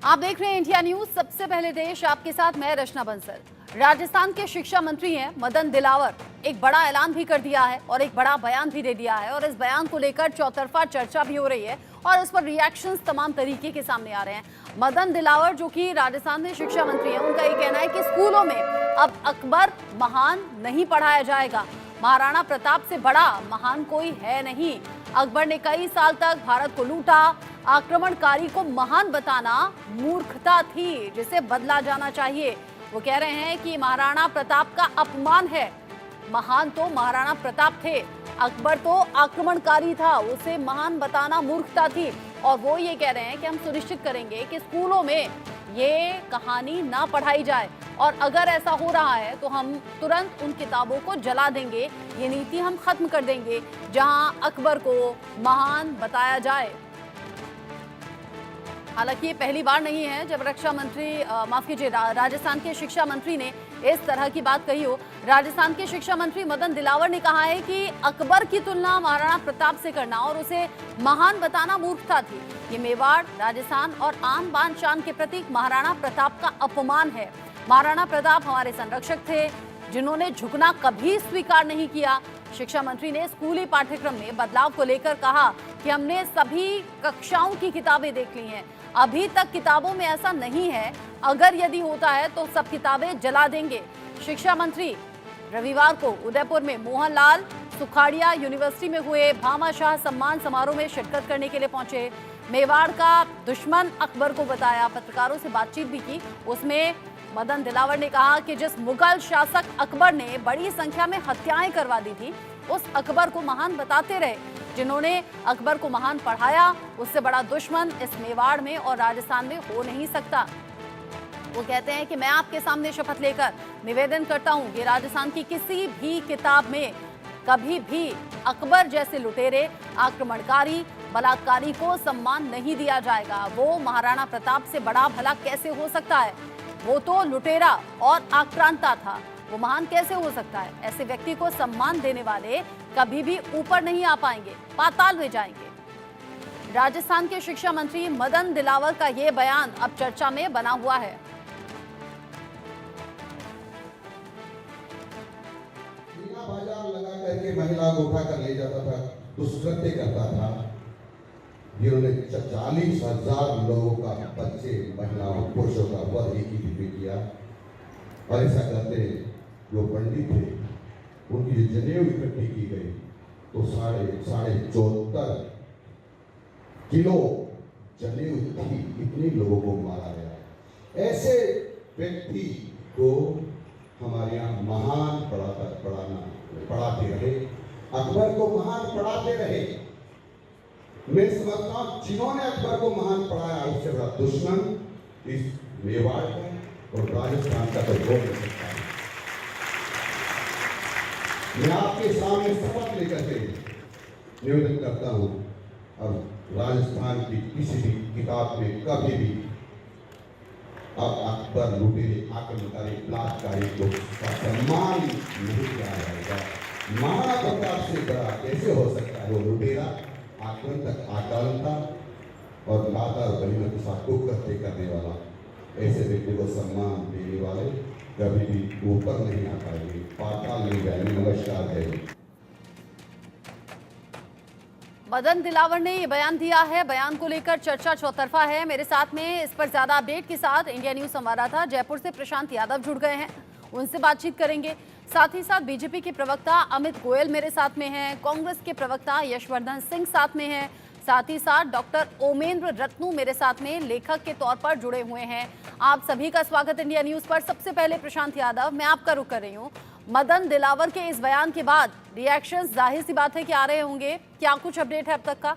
आप देख रहे हैं इंडिया न्यूज, सबसे पहले देश। आपके साथ मैं रचना बंसल। राजस्थान के शिक्षा मंत्री हैं मदन दिलावर। एक बड़ा ऐलान भी कर दिया है और एक बड़ा बयान भी दे दिया है और इस बयान को लेकर चौतरफा चर्चा भी हो रही है और इस पर रिएक्शंस तमाम तरीके के सामने आ रहे हैं। मदन दिलावर जो कि राजस्थान में शिक्षा मंत्री हैं, उनका ये कहना है कि स्कूलों में अब अकबर महान नहीं पढ़ाया जाएगा। महाराणा प्रताप से बड़ा महान कोई है नहीं। अकबर ने कई साल तक भारत को लूटा। आक्रमणकारी को महान बताना मूर्खता थी जिसे बदला जाना चाहिए। वो कह रहे हैं कि महाराणा प्रताप का अपमान है। महान तो महाराणा प्रताप थे, अकबर तो आक्रमणकारी था, उसे महान बताना मूर्खता थी। और वो ये कह रहे हैं कि हम सुनिश्चित करेंगे कि स्कूलों में ये कहानी ना पढ़ाई जाए और अगर ऐसा हो रहा है तो हम तुरंत उन किताबों को जला देंगे। ये नीति हम खत्म कर देंगे जहां अकबर को महान बताया जाए। हालांकि ये पहली बार नहीं है जब रक्षा मंत्री माफ कीजिए राजस्थान के शिक्षा मंत्री ने इस तरह की बात कही हो। राजस्थान के शिक्षा मंत्री मदन दिलावर ने कहा है कि अकबर की तुलना महाराणा प्रताप से करना और उसे महान बताना मूर्खता थी। ये मेवाड़, राजस्थान और आन बान शान के प्रतीक महाराणा प्रताप का अपमान है। महाराणा प्रताप हमारे संरक्षक थे जिन्होंने झुकना कभी स्वीकार नहीं किया। शिक्षा मंत्री ने स्कूली पाठ्यक्रम में बदलाव को लेकर कहा कि हमने सभी कक्षाओं की किताबें देख ली हैं। अभी तक किताबों में ऐसा नहीं है, अगर यदि होता है तो सब किताबें जला देंगे। शिक्षा मंत्री रविवार को उदयपुर में मोहनलाल सुखाड़िया यूनिवर्सिटी में हुए भामाशाह सम्मान समारोह में शिरकत करने के लिए पहुंचे। मेवाड़ का दुश्मन अकबर को बताया। पत्रकारों से बातचीत भी की। उसमें मदन दिलावर ने कहा कि जिस मुगल शासक अकबर ने बड़ी संख्या में हत्याएं करवा दी थी, उस अकबर को महान बताते रहे। जिन्होंने अकबर को महान पढ़ाया, उससे बड़ा दुश्मन इस मेवाड़ में और राजस्थान में हो नहीं सकता। वो कहते हैं कि मैं आपके सामने शपथ लेकर निवेदन करता हूं कि राजस्थान की किसी भी किताब में कभी भी अकबर जैसे लुटेरे, आक्रमणकारी, बलात्कारी को सम्मान नहीं दिया जाएगा। वो महाराणा प्रताप से बड़ा भला कैसे हो सकता है? वो तो लुटेरा और आक्रांता था, वो महान कैसे हो सकता है? ऐसे व्यक्ति को सम्मान देने वाले कभी भी ऊपर नहीं आ पाएंगे, पाताल में जाएंगे। राजस्थान के शिक्षा मंत्री मदन दिलावर का ये बयान अब चर्चा में बना हुआ है। बिना बाजार लगा करके महिला को उठा कर ले जाता था, दुष्कृत्य करता था। जिन्होंने 40,000 लोगों का, बच्चे, महिलाओं, पुरुषों का वध एक ही दिन में किया। और ऐसा करते जो पंडित थे, उनकी जो जनेऊ इकट्ठी की गई तो साढ़े 74 किलो जनेऊ थी। इतने लोगों को मारा गया। ऐसे व्यक्ति को हमारे यहाँ महान पढ़ाते रहे, अकबर को महान पढ़ाते रहे। मैं समझता हूं जिन्होंने अकबर को महान पढ़ाया, उससे बड़ा दुश्मन इस मेवाड़ का और राजस्थान का तो हो नहीं सकता है। मैं आपके सामने शपथ लेकर के निवेदन करता हूं, अब राजस्थान की किसी भी किताब में कभी भी अब अकबर, लुटेरे, आक्रमणकारी, बलात्कारी को सम्मान नहीं किया जाएगा। महाराणा प्रताप से बड़ा कैसे हो सकता है? वो लुटेरा, आक्रांतक, आक्रांता और माता और बहनों के साथ कुकृत्य करने वाला, ऐसे व्यक्ति को सम्मान देने वाले कभी भी ऊपर नहीं आ पाएंगे, पाताल नहीं जाएंगे। नमस्कार है। मदन दिलावर ने ये बयान दिया है। बयान को लेकर चर्चा चौतरफा है। मेरे साथ में इस पर ज्यादा अपडेट के साथ इंडिया न्यूज संवाददाता जयपुर से प्रशांत यादव जुड़ गए हैं, उनसे बातचीत करेंगे। साथ ही साथ बीजेपी के प्रवक्ता अमित गोयल मेरे साथ में हैं, कांग्रेस के प्रवक्ता यशवर्धन सिंह साथ में हैं, साथ ही साथ डॉक्टर ओमेंद्र रत्नू मेरे साथ में लेखक के तौर पर जुड़े हुए हैं। आप सभी का स्वागत इंडिया न्यूज पर। सबसे पहले प्रशांत यादव, मैं आपका रुख कर रही हूँ। मदन दिलावर के इस बयान के बाद रिएक्शंस जाहिर सी बात है कि आ रहे होंगे, क्या कुछ अपडेट है अब तक का?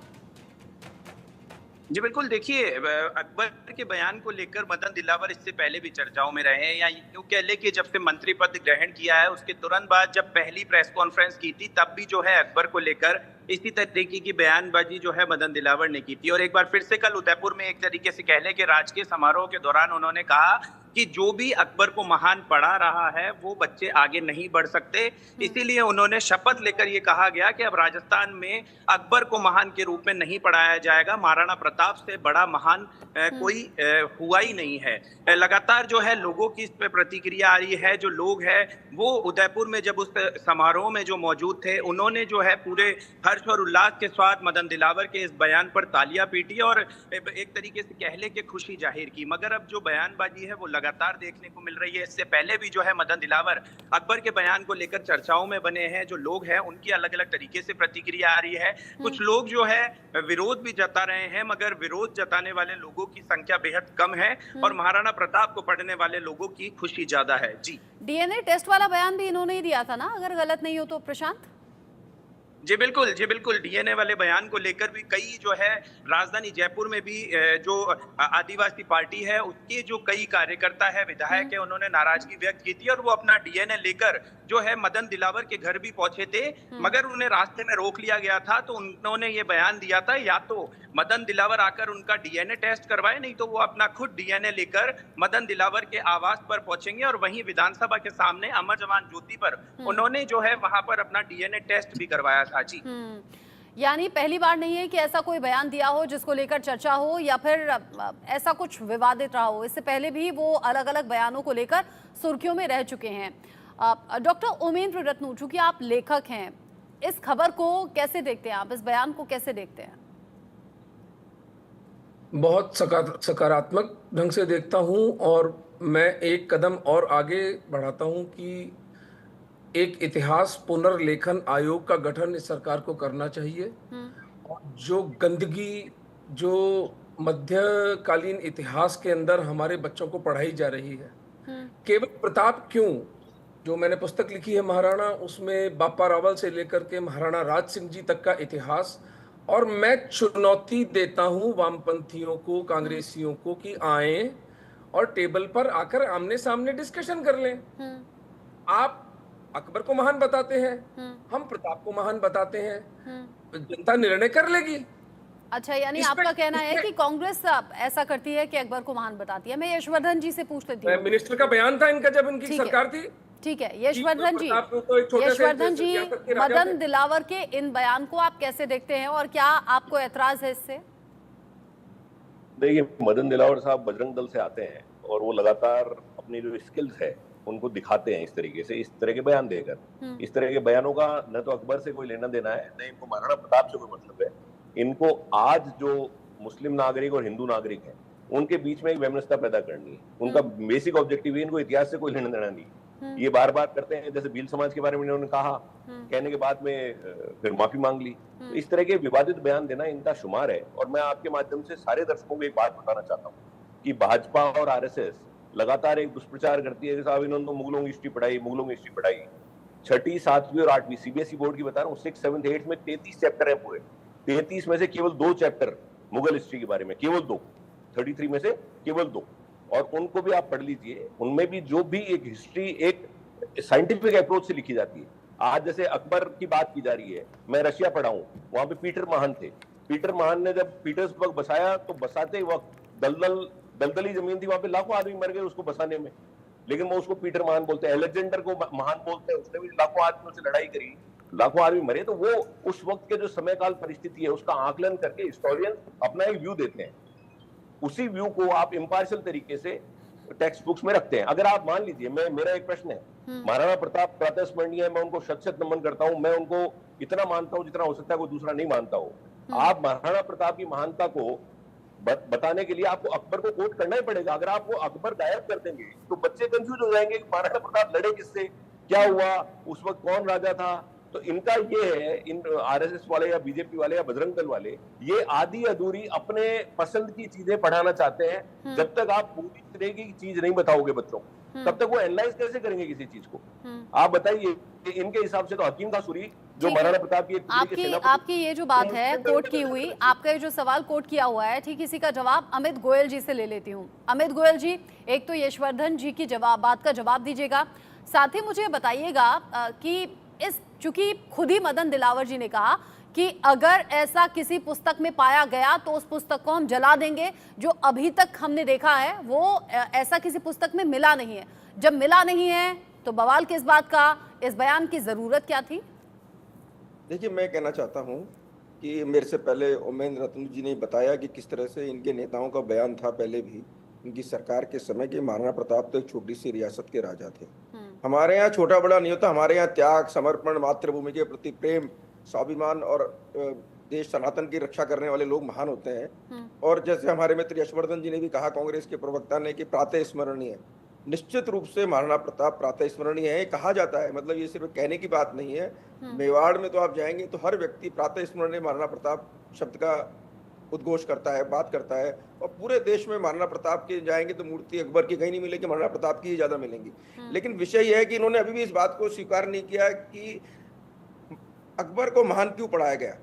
जी बिल्कुल, देखिए अकबर के बयान को लेकर मदन दिलावर इससे पहले भी चर्चाओं में रहे हैं, या यूं कह ले कि जब से मंत्री पद ग्रहण किया है उसके तुरंत बाद जब पहली प्रेस कॉन्फ्रेंस की थी, तब भी जो है अकबर को लेकर इसी तरीके की बयानबाजी जो है मदन दिलावर ने की थी। और एक बार फिर से कल उदयपुर में एक तरीके से कह ले कि राजकीय समारोह के दौरान उन्होंने कहा कि जो भी अकबर को महान पढ़ा रहा है वो बच्चे आगे नहीं बढ़ सकते। इसीलिए उन्होंने शपथ लेकर ये कहा गया कि अब राजस्थान में अकबर को महान के रूप में नहीं पढ़ाया जाएगा, महाराणा प्रताप से बड़ा महान कोई हुआ ही नहीं है। लगातार जो है लोगों की इस पे प्रतिक्रिया आ रही है। जो लोग हैं वो उदयपुर में जब उस समारोह में जो मौजूद थे, उन्होंने जो है पूरे हर्ष और उल्लास के साथ मदन दिलावर के इस बयान पर तालियां पीटी और एक तरीके से कह ले कि खुशी जाहिर की। मगर अब जो बयानबाजी है वो लगातार देखने को मिल रही है। इससे पहले भी जो है मदन दिलावर अकबर के बयान को लेकर चर्चाओं में बने हैं। जो लोग हैं उनकी अलग अलग तरीके से प्रतिक्रिया आ रही है। कुछ लोग जो है विरोध भी जता रहे हैं, मगर विरोध जताने वाले लोगों की संख्या बेहद कम है और महाराणा प्रताप को पढ़ने वाले लोगों की खुशी ज्यादा है। जी, डीएनए टेस्ट वाला बयान भी इन्होंने ही दिया था ना, अगर गलत नहीं हो तो प्रशांत? जी बिल्कुल डीएनए वाले बयान को लेकर भी कई जो है राजधानी जयपुर में भी जो आदिवासी पार्टी है उसके जो कई कार्यकर्ता है, विधायक है, उन्होंने नाराजगी व्यक्त की थी और वो अपना डीएनए लेकर जो है मदन दिलावर के घर भी पहुंचे थे, मगर उन्हें रास्ते में रोक लिया गया था। तो उन्होंने ये बयान दिया था या तो मदन दिलावर आकर उनका डीएनए टेस्ट करवाए, नहीं तो वो अपना खुद डीएनए लेकर मदन दिलावर के आवास पर पहुंचेंगे और वहीं विधानसभा के सामने अमर जवान ज्योति पर उन्होंने जो है वहां पर अपना डीएनए टेस्ट भी करवाया था। जी, यानी पहली बार नहीं है कि ऐसा कोई बयान दिया हो जिसको लेकर चर्चा हो या फिर ऐसा कुछ विवादित रहा हो। इससे पहले भी वो अलग अलग बयानों को लेकर सुर्खियों में रह चुके हैं। डॉक्टर उमेंद्र रत्नू, चूंकि आप लेखक हैं, इस खबर को कैसे देखते हैं आप, इस बयान को कैसे देखते हैं? बहुत सकारात्मक ढंग से देखता हूं और मैं एक कदम और आगे बढ़ाता हूं कि एक इतिहास पुनर्लेखन आयोग का गठन इस सरकार को करना चाहिए। और जो गंदगी जो मध्यकालीन इतिहास के अंदर हमारे बच्चों को पढ़ाई जा रही है, केवल प्रताप क्यों, जो मैंने पुस्तक लिखी है महाराणा, उसमें बापा रावल से लेकर के महाराणा राज सिंह जी तक का इतिहास। और मैं चुनौती देता हूं वामपंथियों को, कांग्रेसियों को कि आए और टेबल पर आकर आमने सामने डिस्कशन कर लें। आप अकबर को महान बताते हैं, हम प्रताप को महान बताते हैं, जनता निर्णय कर लेगी। अच्छा, यानी आपका कहना है कि कांग्रेस ऐसा करती है कि अकबर को महान बताती है। मैं यशवर्धन जी से पूछ लेती हूँ। मिनिस्टर का बयान था इनका जब इनकी सरकार थी। ठीक है यशवर्धन जी, तो मदन दिलावर के इन बयान को आप कैसे देखते हैं और क्या आपको ऐतराज है इससे? देखिए, मदन दिलावर साहब बजरंग दल से आते हैं और वो लगातार अपनी जो स्किल्स है उनको दिखाते हैं इस तरीके से, इस तरह के बयान देकर। इस तरह के बयानों का न तो अकबर से कोई लेना देना है, न इनको महाराणा प्रताप से कोई मतलब है। इनको आज जो मुस्लिम नागरिक और हिंदू नागरिक हैं उनके बीच में एक वैमनस्यता पैदा करनी है। उनका बेसिक ऑब्जेक्टिव है, इनको इतिहास से कोई लेना देना नहीं। ये बार बार करते हैं, जैसे भील समाज के बारे में इन्होंने कहा, कहने के बाद में फिर माफी मांग ली। तो इस तरह के विवादित बयान देना इनका शुमार है। और मैं आपके माध्यम से सारे दर्शकों को एक बात बताना चाहता हूँ कि भाजपा और आरएसएस लगातार एक दुष्प्रचार करती है कि साहब इन्होंने तो मुगलों की हिस्ट्री पढ़ाई, मुगलों की हिस्ट्री पढ़ाई। 6ठी, 7वीं और 8वीं सीबीएसई बोर्ड की बता रहा हूँ, 6th, 7th, 8th में 33 चैप्टर है पूरे। 33 में से केवल 2 चैप्टर मुगल हिस्ट्री के बारे में, केवल 2। 33 में से केवल 2, और उनको भी आप पढ़ लीजिए। उनमें भी जो भी एक हिस्ट्री एक साइंटिफिक अप्रोच से लिखी जाती है। आज जैसे अकबर की बात की जा रही है, मैं रशिया पढ़ा हूँ, वहां पे पीटर महान थे। पीटर महान ने जब पीटर्सबर्ग बसाया तो बसाते वक्त दलदली जमीन थी, वहां पे लाखों आदमी मर गए उसको बसाने में, लेकिन वो उसको पीटर महान बोलते हैं। अलेक्जेंडर को महान बोलते हैं, उसने भी लाखों आदमियों से लड़ाई करी, लाखों आदमी मरे। तो वो उस वक्त के जो समय काल परिस्थिति है उसका आकलन करके हिस्टोरियन अपना एक व्यू देते हैं। उसी व्यू को आप इम्पार्शियल तरीके से टेक्स्ट बुक्स में रखते हैं। अगर आप मान लीजिए, मेरा एक प्रश्न है, महाराणा प्रताप प्रातःस्मरणीय है, मैं उनको शत नमन करता हूं, मैं उनको इतना मानता हूं जितना हो सकता है कोई दूसरा नहीं मानता हो। आप महाराणा प्रताप की महानता को बताने के लिए आपको अकबर को कोट करना ही पड़ेगा। अगर आप वो अकबर गायब कर देंगे तो बच्चे कंफ्यूज हो जाएंगे कि महाराणा प्रताप लड़े किससे, क्या हुआ, उस वक्त कौन राजा था। तो इनका ये है, इन आरएसएस वाले या बीजेपी वाले या बजरंग दल वाले, ये आधी अधूरी अपने पसंद की चीजें पढ़ाना चाहते हैं। जब तक आप पूरी तरह की चीज नहीं बताओगे बच्चों को, तब तक वो एनालाइज कैसे करेंगे किसी चीज को? आप बताइए। इनके हिसाब से तो हकीम था सूरी, जो महाराणा प्रताप की आपकी ये जो बात है कोट की हुई, आपका ये जो सवाल कोट किया हुआ है, ठीक इसी का जवाब अमित गोयल जी से ले लेती हूँ। अमित गोयल जी, एक तो यशवर्धन जी की बात का जवाब दीजिएगा, साथ ही मुझे बताइएगा कि चूंकि खुद ही मदन दिलावर जी ने कहा कि अगर ऐसा किसी पुस्तक में पाया गया तो उस पुस्तक को हम जला देंगे। जो अभी तक हमने देखा है वो ऐसा किसी पुस्तक में मिला नहीं है। जब मिला नहीं है तो बवाल किस बात का, इस बयान की जरूरत क्या थी? देखिए, मैं कहना चाहता हूं कि मेरे से पहले उमेंद्र रत्न जी ने बताया कि किस तरह से इनके नेताओं का बयान था पहले भी इनकी सरकार के समय कि महाराणा प्रताप तो एक छोटी सी रियासत के राजा थे। हमारे यहाँ छोटा बड़ा नहीं होता, हमारे यहाँ त्याग, समर्पण, मातृभूमि के प्रति प्रेम, स्वाभिमान और देश सनातन की रक्षा करने वाले लोग महान होते हैं। और जैसे हमारे मित्र यशवर्धन जी ने भी कहा, कांग्रेस के प्रवक्ता ने, कि प्रातः स्मरणीय, निश्चित रूप से महाराणा प्रताप प्रातः स्मरणीय है। कहा जाता है, मतलब ये सिर्फ कहने की बात नहीं है। मेवाड़ में तो आप जाएंगे तो हर व्यक्ति प्रातः स्मरणीय महाराणा प्रताप शब्द का उद्घोष करता है, बात करता है। और पूरे देश में महाराणा प्रताप के जाएंगे तो मूर्ति अकबर की कहीं नहीं मिलेगी, महाराणा प्रताप की ही ज्यादा मिलेंगी। लेकिन विषय यह है कि इन्होंने अभी भी इस बात को स्वीकार नहीं किया कि अकबर को महान क्यों पढ़ाया गया।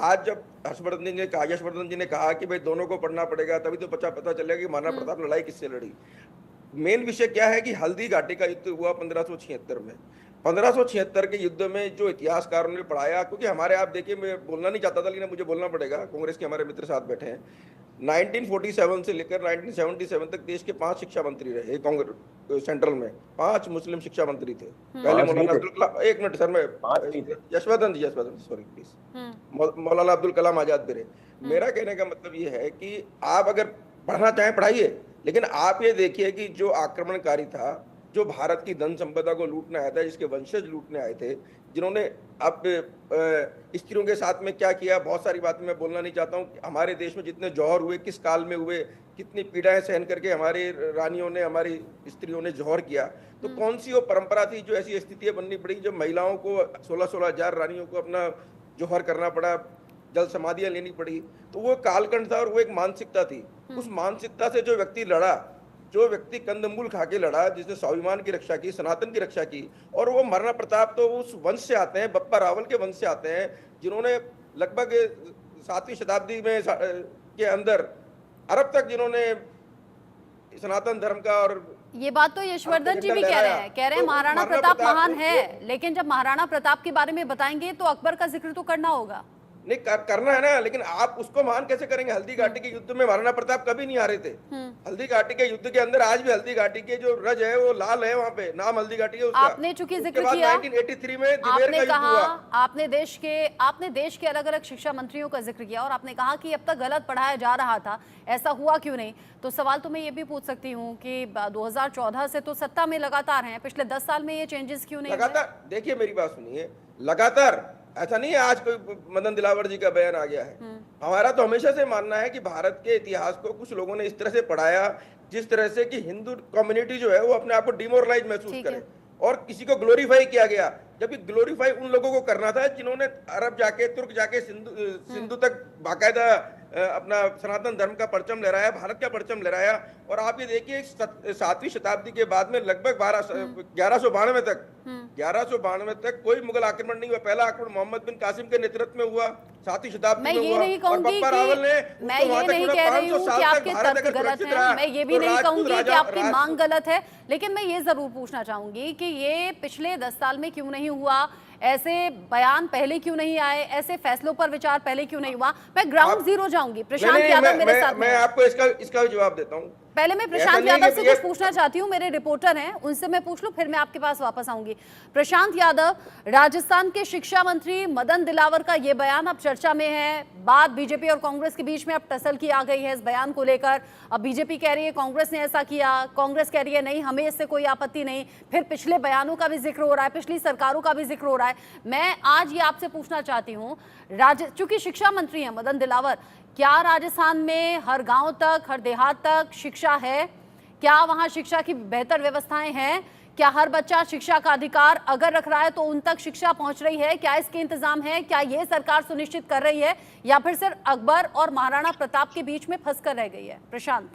आज जब यशवर्धन जी ने कहा कि भाई दोनों को पढ़ना पड़ेगा, तभी तो पता चलेगा कि महाराणा प्रताप लड़ाई किससे लड़ी। मेन विषय क्या है कि हल्दी घाटी का युद्ध हुआ 1576 में। 1576 के युद्ध में जो इतिहासकारों ने पढ़ाया, क्योंकि हमारे, आप देखिए, मैं बोलना नहीं चाहता था लेकिन मुझे बोलना पड़ेगा, कांग्रेस के हमारे मित्र साथ बैठे हैं। 1947 से लेकर 1977 तक देश के 5 शिक्षा मंत्री रहे कांग्रेस सेंट्रल में। 5 मुस्लिम शिक्षा मंत्री थे। पहले मौलाना अब्दुल कलाम, एक मिनट सर, मैं यशवर्धन जी सॉरी प्लीज, मौलाना अब्दुल कलाम आजाद भी रहे। मेरा कहने का मतलब ये है कि आप अगर पढ़ना चाहें पढ़ाइए, लेकिन आप ये देखिए कि जो आक्रमणकारी था, जो भारत की धन संपदा को लूटने आया था, जिसके वंशज लूटने आए थे, जिन्होंने अब स्त्रियों के साथ में क्या किया, बहुत सारी बातें मैं बोलना नहीं चाहता हूँ। हमारे देश में जितने जौहर हुए, किस काल में हुए, कितनी पीड़ाएं सहन करके हमारी रानियों ने, हमारी स्त्रियों ने जौहर किया। तो कौन सी वो परंपरा थी जो ऐसी स्थितियां बननी पड़ी जब महिलाओं को 16-16 हजार रानियों को अपना जौहर करना पड़ा, जल समाधियां लेनी पड़ी। तो वो कालखंड था और वो एक मानसिकता थी। उस मानसिकता से जो व्यक्ति लड़ा, जो व्यक्ति कंदमूल खा के लड़ा, जिसने स्वाभिमान की रक्षा की, सनातन की रक्षा की, और वो महाराणा प्रताप तो उस वंश से आते हैं, बप्पा रावल के वंश से आते हैं, जिन्होंने लगभग 7वीं शताब्दी में के अंदर अरब तक जिन्होंने सनातन धर्म का, और ये बात तो यशवर्धन जी भी कह रहे हैं, महाराणा प्रताप महान है, लेकिन जब महाराणा प्रताप के बारे में बताएंगे तो अकबर का जिक्र तो करना होगा। नहीं करना है ना, लेकिन आप उसको महान कैसे करेंगे? हल्दी घाटी के युद्ध में महाराणा प्रताप कभी नहीं हारे थे। हल्दी घाटी के युद्ध के अंदर आज भी हल्दी घाटी के जो रज है वो लाल है, वहाँ पे नाम हल्दी घाटी है उसका। आपने चूंकि जिक्र किया 1983 में दिवेर का युद्ध हुआ। आपने देश के अलग अलग शिक्षा मंत्रियों का जिक्र किया और आपने कहा कि अब तक गलत पढ़ाया जा रहा था, ऐसा हुआ क्यों नहीं? तो सवाल तो मैं ये भी पूछ सकती हूँ कि 2014 से तो सत्ता में लगातार हैं, पिछले 10 साल में ये चेंजेस क्यों नहीं? लगातार देखिए, मेरी बात सुनिए, लगातार ऐसा नहीं है आज कोई मदन दिलावर जी का बयान आ गया है। हमारा तो हमेशा से मानना है कि भारत के इतिहास को कुछ लोगों ने इस तरह से पढ़ाया जिस तरह से कि हिंदू कम्युनिटी जो है वो अपने आप को डिमोरलाइज महसूस करे और किसी को ग्लोरीफाई किया गया, जबकि ग्लोरीफाई उन लोगों को करना था जिन्होंने अरब जाके, तुर्क जाके, सिंधु तक बाकायदा अपना सनातन धर्म का परचम लहराया, भारत का परचम लहराया। और आप ये देखिए 7वीं शताब्दी के बाद में लगभग 1192 तक कोई मुगल आक्रमण नहीं हुआ। पहला आक्रमण मोहम्मद बिन कासिम के नेतृत्व में हुआ 7वीं शताब्दी में हुआ। मैं ये नहीं कहूंगी कि आपके तर्क गलत हैं, मैं ये भी नहीं कहूंगी कि आपकी मांग गलत है, लेकिन मैं ये जरूर पूछना चाहूंगी कि ये पिछले 10 साल में क्यों नहीं हुआ? ऐसे बयान पहले क्यों नहीं आए? ऐसे फैसलों पर विचार पहले क्यों नहीं हुआ? मैं ग्राउंड जीरो जाऊंगी। प्रशांत यादव मेरे साथ, मैं आपको इसका भी जवाब देता हूँ। पहले मैं प्रशांत यादव से कुछ पूछना चाहती हूँ, मेरे रिपोर्टर हैं, उनसे मैं पूछ लूं, फिर मैं आपके पास वापस आऊंगी। प्रशांत यादव, राजस्थान के शिक्षा मंत्री मदन दिलावर का ये बयान अब चर्चा में है। बात बीजेपी और कांग्रेस के बीच में अब टसल की आ गई है इस बयान को लेकर। अब बीजेपी कह रही है कांग्रेस ने ऐसा किया, कांग्रेस कह रही है नहीं, हमें इससे कोई आपत्ति नहीं। फिर पिछले बयानों का भी जिक्र हो रहा है, पिछली सरकारों का भी जिक्र हो रहा है। मैं आज ये आपसे पूछना चाहती हूँ, चूंकि शिक्षा मंत्री हैं मदन दिलावर, क्या राजस्थान में हर गांव तक, हर देहात तक शिक्षा है? क्या वहां शिक्षा की बेहतर व्यवस्थाएं हैं? क्या हर बच्चा शिक्षा का अधिकार अगर रख रहा है तो उन तक शिक्षा पहुंच रही है? क्या इसके इंतजाम है? क्या ये सरकार सुनिश्चित कर रही है या फिर सिर्फ अकबर और महाराणा प्रताप के बीच में फंस कर रह गई है? प्रशांत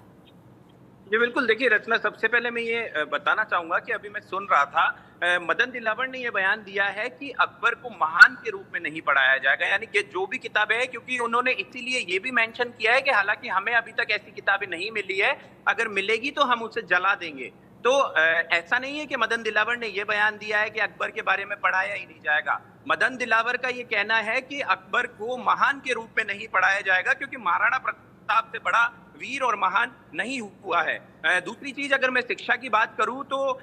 जी बिल्कुल, देखिए रचना, सबसे पहले मैं ये बताना चाहूंगा कि अभी मैं सुन रहा था, मदन दिलावर ने ये बयान दिया है कि अकबर को महान के रूप में नहीं पढ़ाया जाएगा, यानी कि जो भी किताबें हैं, क्योंकि उन्होंने इसीलिए ये भी मेंशन किया है कि हालांकि हमें अभी तक ऐसी किताबें नहीं मिली है, अगर मिलेगी तो हम उसे जला देंगे। तो ऐसा नहीं है कि मदन दिलावर ने यह बयान दिया है कि अकबर के बारे में पढ़ाया ही नहीं जाएगा। मदन दिलावर का ये कहना है कि अकबर को महान के रूप में नहीं पढ़ाया जाएगा क्योंकि महाराणा प्रताप से बड़ा वीर और महान नहीं हुआ है। दूसरी चीज, अगर मैं शिक्षा की बात करूं तो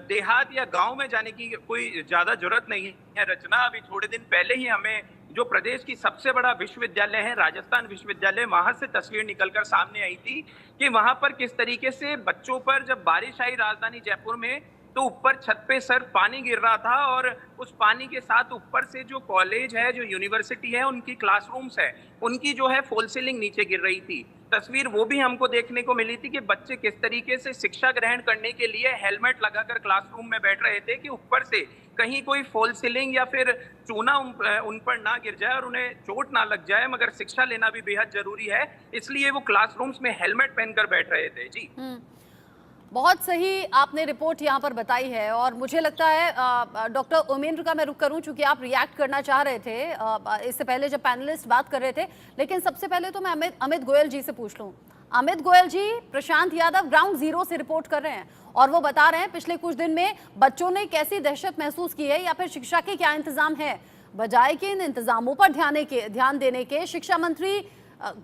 देहात या गांव में जाने की कोई ज्यादा जरूरत नहीं है। रचना, अभी थोड़े दिन पहले ही हमें जो प्रदेश की सबसे बड़ा विश्वविद्यालय है राजस्थान विश्वविद्यालय, वहां से तस्वीर निकलकर सामने आई थी कि वहां पर किस तरीके से बच्चों पर जब बारिश आई राजधानी जयपुर में तो ऊपर छत पे सर पानी गिर रहा था और उस पानी के साथ ऊपर से जो कॉलेज है, जो यूनिवर्सिटी है, उनकी क्लासरूम्स है, उनकी जो है फॉल सीलिंग नीचे गिर रही थी। तस्वीर वो भी हमको देखने को मिली थी कि बच्चे किस तरीके से शिक्षा ग्रहण करने के लिए हेलमेट लगाकर क्लासरूम में बैठ रहे थे कि ऊपर से कहीं कोई फॉल सीलिंग या फिर चूना उन पर ना गिर जाए और उन्हें चोट ना लग जाए, मगर शिक्षा लेना भी बेहद जरूरी है, इसलिए वो क्लासरूम्स में हेलमेट पहनकर बैठ रहे थे। जी, बहुत सही आपने रिपोर्ट यहाँ पर बताई है और मुझे लगता है डॉक्टर उमेंद्र का मैं रुख करूँ, चूंकि आप रिएक्ट करना चाह रहे थे इससे पहले जब पैनलिस्ट बात कर रहे थे, लेकिन सबसे पहले तो मैं अमित गोयल जी से पूछ लूँ। अमित गोयल जी, प्रशांत यादव ग्राउंड जीरो से रिपोर्ट कर रहे हैं और वो बता रहे हैं पिछले कुछ दिन में बच्चों ने कैसी दहशत महसूस की है या फिर शिक्षा के क्या इंतजाम है। बजाय के इन इंतजामों पर ध्यान देने के शिक्षा मंत्री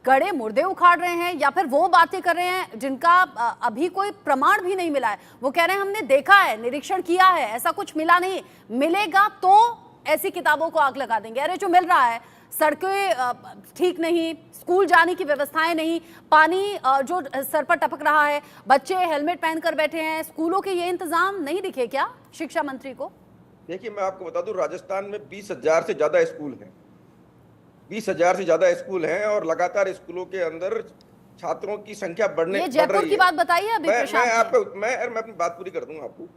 गड़े मुर्दे उखाड़ रहे हैं या फिर वो बातें कर रहे हैं जिनका अभी कोई प्रमाण भी नहीं मिला है। वो कह रहे हैं हमने देखा है, निरीक्षण किया है, ऐसा कुछ मिला नहीं, मिलेगा तो ऐसी किताबों को आग लगा देंगे। अरे जो मिल रहा है, सड़कें ठीक नहीं, स्कूल जाने की व्यवस्थाएं नहीं, पानी जो सर पर टपक रहा है, बच्चे हेलमेट पहनकर बैठे हैं, स्कूलों के ये इंतजाम नहीं दिखे क्या शिक्षा मंत्री को? देखिए, मैं आपको बता दूं, राजस्थान में 20,000 से ज्यादा स्कूल हैं, 20,000 से ज्यादा स्कूल हैं और लगातार स्कूलों के अंदर छात्रों की संख्या बढ़ रही है। जयपुर की बात बताइए अभी मैं अपनी बात पूरी कर दूंगा आपको।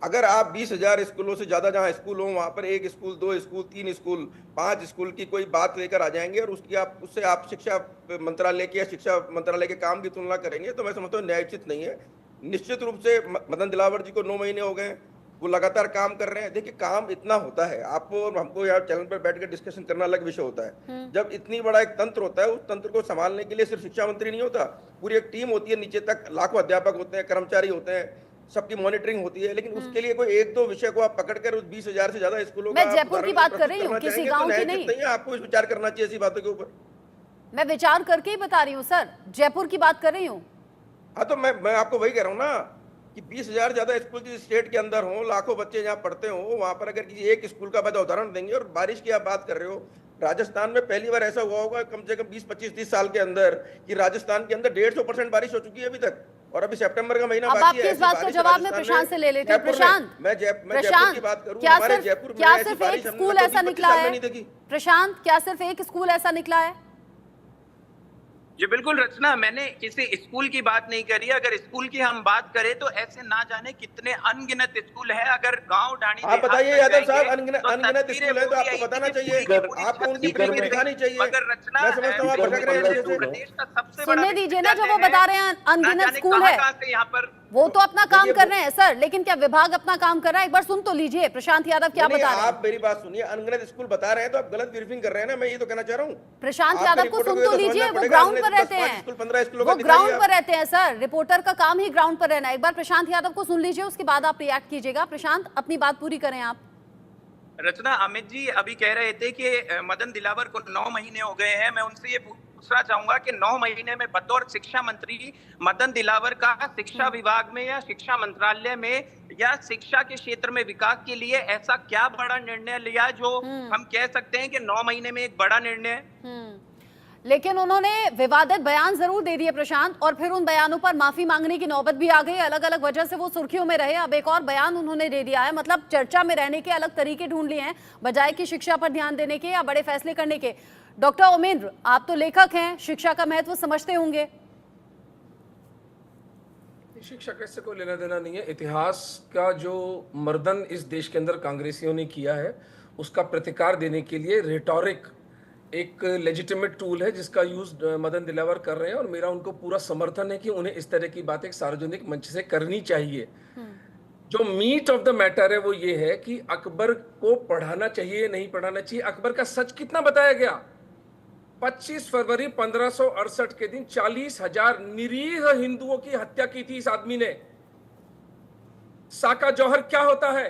अगर आप 20,000 स्कूलों से ज्यादा जहां स्कूल हो वहां पर 1 स्कूल, 2 स्कूल, 3 स्कूल, 5 स्कूल की कोई बात लेकर आ जाएंगे और उससे आप शिक्षा मंत्रालय के या शिक्षा मंत्रालय के काम की तुलना करेंगे तो मैं समझता हूँ न्यायोचित नहीं है। निश्चित रूप से मदन दिलावर जी को 9 महीने हो गए, वो लगातार काम कर रहे हैं। देखिए, काम इतना होता है, आपको और हमको यार चैनल पर बैठ कर डिस्कशन करना अलग विषय होता है। जब इतनी बड़ा एक तंत्र होता है, उस तंत्र को संभालने के लिए सिर्फ शिक्षा मंत्री नहीं होता, पूरी एक टीम होती है, नीचे तक लाखों अध्यापक होते हैं, कर्मचारी होते हैं, सबकी मॉनिटरिंग होती है। लेकिन उसके लिए कोई 1-2 विषय को आप पकड़कर उस 20,000 से ज्यादा स्कूलों मैं जयपुर की बात कर रही हूँ, किसी गाँव की नहीं। आपको विचार करना चाहिए ऐसी बातों के ऊपर। मैं विचार करके ही बता रही हूँ सर, जयपुर की बात कर रही हूँ। हाँ, तो मैं आपको वही कह रहा हूँ ना कि 20,000 ज्यादा स्कूल जिस स्टेट के अंदर हो, लाखों बच्चे जहाँ पढ़ते हो, वहां पर अगर किसी एक स्कूल का बड़ा उदाहरण देंगे। और बारिश की आप बात कर रहे हो, राजस्थान में पहली बार ऐसा हुआ होगा कम से कम 20-25-30 साल के अंदर कि राजस्थान के अंदर 150% बारिश हो चुकी है अभी तक, और अभी सितंबर का महीना बाकी है। इस बात का जवाब मैं प्रशांत से ले लेती हूँ। प्रशांत, मैं जयपुर की बात करूं, हमारे जयपुर में क्या सिर्फ एक स्कूल ऐसा निकला है? प्रशांत, क्या सिर्फ एक स्कूल ऐसा निकला है? जी बिल्कुल रचना, मैंने किसी स्कूल की बात नहीं करी। अगर स्कूल की हम बात करें तो ऐसे ना जाने कितने अनगिनत स्कूल है। अगर गांव ढाणी, आप बताइए यादव साहब, अनगिनत स्कूल है तो आपको बताना चाहिए, आपको उनकी फिल्म दिखानी चाहिए। मगर रचना, मैं समझता हूं आप भटक रहे हैं। प्रदेश का सबसे बड़ा सुनने दीजिए ना, जो वो बता रहे हैं अनगिनत स्कूल है, यहाँ पर वो तो अपना काम कर रहे हैं सर, लेकिन क्या विभाग अपना काम कर रहा है? एक बार सुन तो लीजिए प्रशांत यादव क्या बता रहे हैं। आप मेरी बात सुनिए, अनगिनत स्कूल बता रहे हैं तो आप गलत ब्रीफिंग कर रहे हैं ना, मैं ये तो कहना चाह रहा हूँ। प्रशांत यादव को सुन तो लीजिए, वो ग्राउंड पर रहते हैं, वो ग्राउंड पर रहते हैं सर, रिपोर्टर का काम ही ग्राउंड पर रहना है। एक बार प्रशांत यादव को सुन लीजिए, उसके बाद आप रिएक्ट कीजिएगा। प्रशांत, अपनी बात पूरी करें आप। रचना, अमित जी अभी कह रहे थे कि मदन दिलावर को 9 महीने हो गए हैं। मैं उनसे ये पूछना चाहूंगा कि 9 महीने में बतौर शिक्षा मंत्री मदन दिलावर का शिक्षा विभाग में या शिक्षा मंत्रालय में या शिक्षा के क्षेत्र में विकास के लिए ऐसा क्या बड़ा निर्णय लिया जो हम कह सकते हैं कि 9 महीने में एक बड़ा निर्णय है? लेकिन उन्होंने विवादित बयान जरूर दे दिए प्रशांत, और फिर उन बयानों पर माफी मांगने की नौबत भी आ गई। अलग अलग वजह से वो सुर्खियों में रहे, अब एक और बयान उन्होंने दे दिया है। मतलब चर्चा में रहने के अलग तरीके ढूंढ लिए हैं, बजाय कि शिक्षा पर ध्यान देने के या बड़े फैसले करने के। डॉक्टर उमेंद्र, आप तो लेखक हैं, शिक्षा का महत्व समझते होंगे। शिक्षा कैसे कोई लेना देना नहीं है। इतिहास का जो मर्दन इस देश के अंदर कांग्रेसियों ने किया है, उसका प्रतिकार देने के लिए रिटोरिक एक लेजिटिमेट टूल है जिसका यूज मदन दिलावर कर रहे हैं, और मेरा उनको पूरा समर्थन है कि उन्हें इस तरह की बातें सार्वजनिक मंच से करनी चाहिए। जो मीट ऑफ द मैटर है वो ये है कि अकबर को पढ़ाना चाहिए नहीं पढ़ाना चाहिए। अकबर का सच कितना बताया गया? 25 फरवरी 1568 के दिन 40,000 निरीह हिंदुओं की हत्या की थी इस आदमी ने। साका जौहर क्या होता है?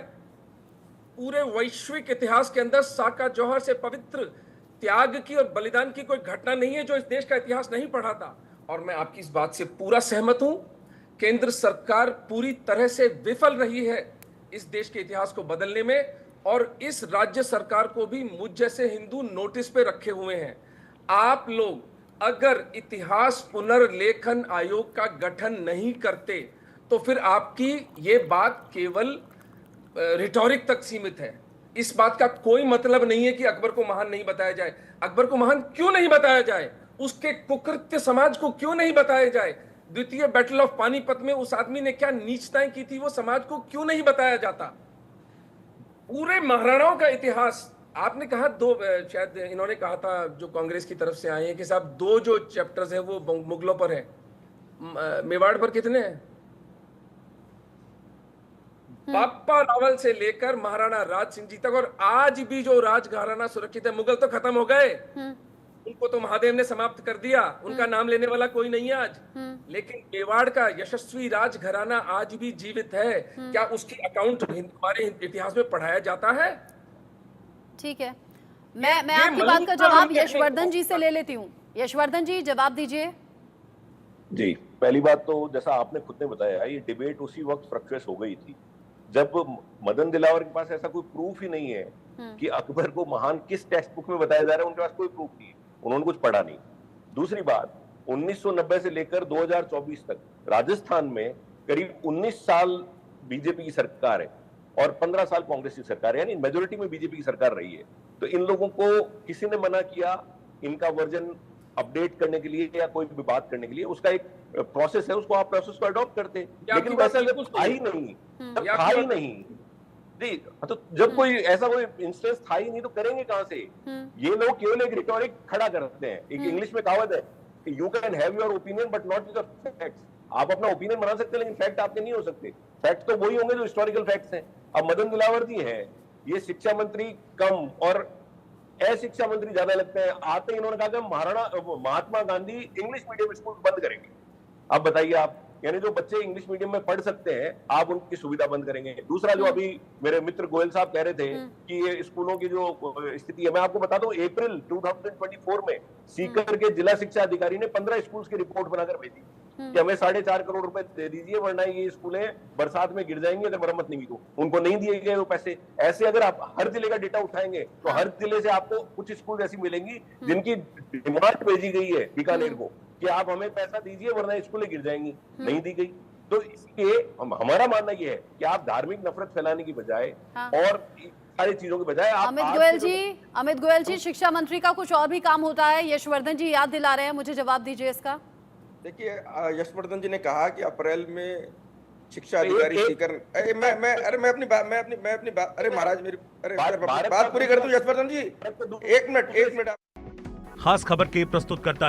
पूरे वैश्विक इतिहास के अंदर साका जौहर से पवित्र त्याग की और बलिदान की कोई घटना नहीं है जो इस देश का इतिहास नहीं पढ़ा था। और मैं आपकी इस बात से पूरा सहमत हूं। केंद्र सरकार पूरी तरह से विफल रही है इस देश के इतिहास को बदलने में, और इस राज्य सरकार को भी मुझ जैसे हिंदू नोटिस पे रखे हुए हैं। आप लोग अगर इतिहास पुनर्लेखन आयोग का गठन नहीं करते तो फिर आपकी ये बात केवल रिटोरिक तक सीमित है। इस बात का कोई मतलब नहीं है कि अकबर को महान नहीं बताया जाए। अकबर को महान क्यों नहीं बताया जाए? उसके कुकृत्य समाज को क्यों नहीं बताया जाए? द्वितीय बैटल ऑफ पानीपत में उस आदमी ने क्या नीचताएं की थी, वो समाज को क्यों नहीं बताया जाता? पूरे महाराणाओं का इतिहास आपने कहा, दो शायद इन्होंने कहा था जो कांग्रेस की तरफ से आए हैं कि साहब दो जो चैप्टर्स हैं वो मुगलों पर है, मेवाड़ पर कितने हैं? बाप्पा रावल से लेकर महाराणा राज सिंह जी तक, और आज भी जो राजघराना सुरक्षित है। मुगल तो खत्म हो गए, उनको तो महादेव ने समाप्त कर दिया, उनका नाम लेने वाला कोई नहीं है आज। लेकिन मेवाड़ का यशस्वी राजघराना आज भी जीवित है। क्या उसकी अकाउंट हमारे इतिहास में पढ़ाया जाता है? ठीक है, मैं आपकी बात का जवाब यशवर्धन जी से ले लेती हूँ। यशवर्धन जी, जवाब दीजिए। जी, पहली बात तो जैसा आपने खुद ने बताया, ये डिबेट उसी वक्त फ्रक्चुअस हो गई थी जब मदन दिलावर के पास ऐसा कोई प्रूफ ही नहीं है कि अकबर को महान किस टेक्स्ट बुक में बताया जा रहा है। उनके पास कोई प्रूफ नहीं है, उन्होंने कुछ पढ़ा नहीं। दूसरी बात, 1990 से लेकर 2024 तक राजस्थान में करीब 19 साल बीजेपी की सरकार है और 15 साल कांग्रेस की सरकार है, यानी मेजोरिटी में बीजेपी की सरकार रही है। तो इन लोगों को किसी ने मना किया इनका वर्जन अपडेट करने के लिए या कोई भी बात करने के लिए? उसका एक प्रोसेस है, उसको आप प्रोसेस को अडॉप्ट करते, लेकिन वैसा जब था ही नहीं, जब था ही नहीं जी, तो जब कोई ऐसा कोई इंस्टेंस था ही नहीं तो करेंगे कहां से? ये लोग केवल एक रिटोरिक खड़ा करते हैं। एक इंग्लिश में कहावत है, you can have your opinion but not your facts. आप अपना ओपिनियन बना सकते हैं लेकिन फैक्ट आपके नहीं हो सकते। फैक्ट तो वही होंगे जो हिस्टोरिकल फैक्ट्स हैं। अब मदन दिलावर जी हैं, ये शिक्षा मंत्री कम और अशिक्षा मंत्री ज्यादा लगते हैं। आते ही इन्होंने कहा कि Mahatma Gandhi English medium school बंद करेंगे। अब बताइए आप, यानी जो बच्चे इंग्लिश मीडियम में पढ़ सकते हैं आप उनकी सुविधा बंद करेंगे। दूसरा, जो अभी मेरे मित्र गोयल साहब कह रहे थे कि ये स्कूलों की जो स्थिति है, मैं आपको बता दूं, अप्रैल 2024 में सीकर के जिला शिक्षा अधिकारी ने 15 स्कूल की रिपोर्ट बनाकर भेजी कि हमें 4.5 करोड़ रुपए दे दीजिए वरना ये स्कूलें बरसात में गिर जाएंगी अगर मरम्मत नहीं की तो। उनको नहीं दिए गए वो पैसे। ऐसे अगर आप हर जिले का डेटा उठाएंगे तो हर जिले से आपको कुछ स्कूल ऐसी मिलेंगी जिनकी डिमांड भेजी गई है बीकानेर को कि आप हमें पैसा दीजिए वरना स्कूलें गिर जाएंगी, नहीं दी गई। तो इसलिए हमारा मानना यह है कि आप धार्मिक नफरत फैलाने की बजाय और सारी चीजों के बजाय आप अमित गोयल जी, शिक्षा मंत्री का कुछ और भी काम होता है। यशवर्धन जी याद दिला रहे हैं, मुझे जवाब दीजिए इसका। देखिए, यशवर्धन जी ने कहा कि अप्रैल में शिक्षा अधिकारी सीकर, मैं अपनी बात, अरे महाराज मेरी बात पूरी कर दूं। यशवर्धन जी, एक मिनट। खास खबर के प्रस्तुत करता है